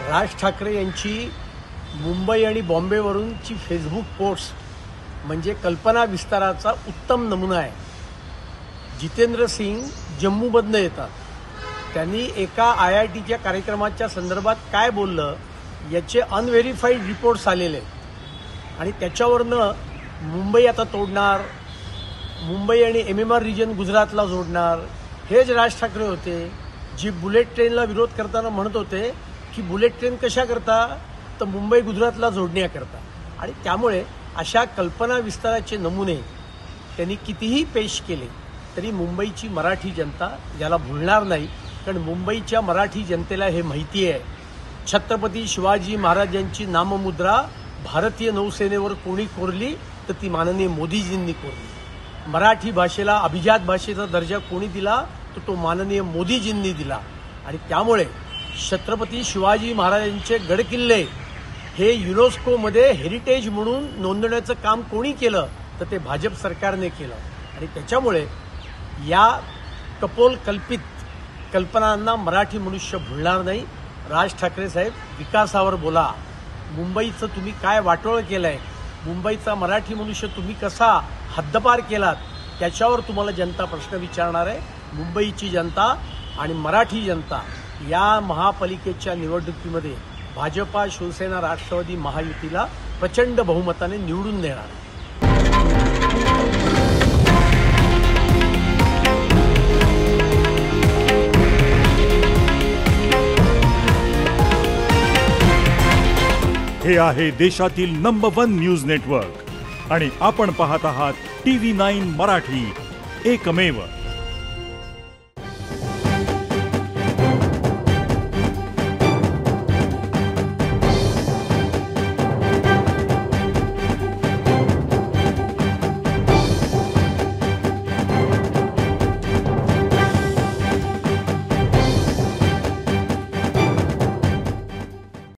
राज ठाकरे यांची मुंबई आणि बॉम्बेवरूनची Facebook post म्हणजे कल्पना विस्ताराचा उत्तम नमुना आहे। जितेंद्र सिंग जम्मूमधनं येतात, त्यांनी एका IITच्या कार्यक्रमाच्या संदर्भात काय बोललं याचे अनव्हेरिफाईड रिपोर्ट्स आलेले आहेत आणि त्याच्यावरनं मुंबई आता तोडणार, मुंबई आणि MMR रिजन गुजरातला जोडणार, हेच राज ठाकरे होते जी बुलेट ट्रेनला विरोध करताना म्हणत होते की बुलेट ट्रेन कशा करता, तर मुंबई गुजरातला जोडण्याकरता। आणि त्यामुळे अशा कल्पना विस्ताराचे नमुने त्यांनी कितीही पेश केले तरी मुंबईची मराठी जनता याला भुलणार नाही, कारण मुंबईच्या मराठी जनतेला हे माहिती आहे छत्रपती शिवाजी महाराजांची नाममुद्रा भारतीय नौसेनेवर कोणी कोरली तर ती माननीय मोदीजींनी कोरली। मराठी भाषेला अभिजात भाषेचा दर्जा कोणी दिला तर तो माननीय मोदीजींनी दिला। आणि त्यामुळे छत्रपती शिवाजी महाराजांचे गडकिल्ले हे युनेस्कोमध्ये हेरिटेज म्हणून नोंदवण्याचं काम कोणी केलं तर ते भाजप सरकारने केलं। आणि त्याच्यामुळे या कपोल कल्पित कल्पनांना मराठी मनुष्य भुलणार नाही। राज ठाकरे साहेब, विकासावर बोला, मुंबईचं तुम्ही काय वाटोळं केलंय, मुंबईचा मराठी मनुष्य तुम्ही कसा हद्दपार केलात त्याच्यावर तुम्हाला जनता प्रश्न विचारणार आहे। मुंबईची जनता आणि मराठी जनता या महापालिकेच्या निवडणुकीमध्ये भाजपा, शिवसेना, राष्ट्रवादी महायुतीला प्रचंड बहुमताने निवडून देणार आहे। हे आहे देशातील नंबर 1 न्यूज नेटवर्क आणि आपण पाहत आहात TV9 मराठी, एकमेव।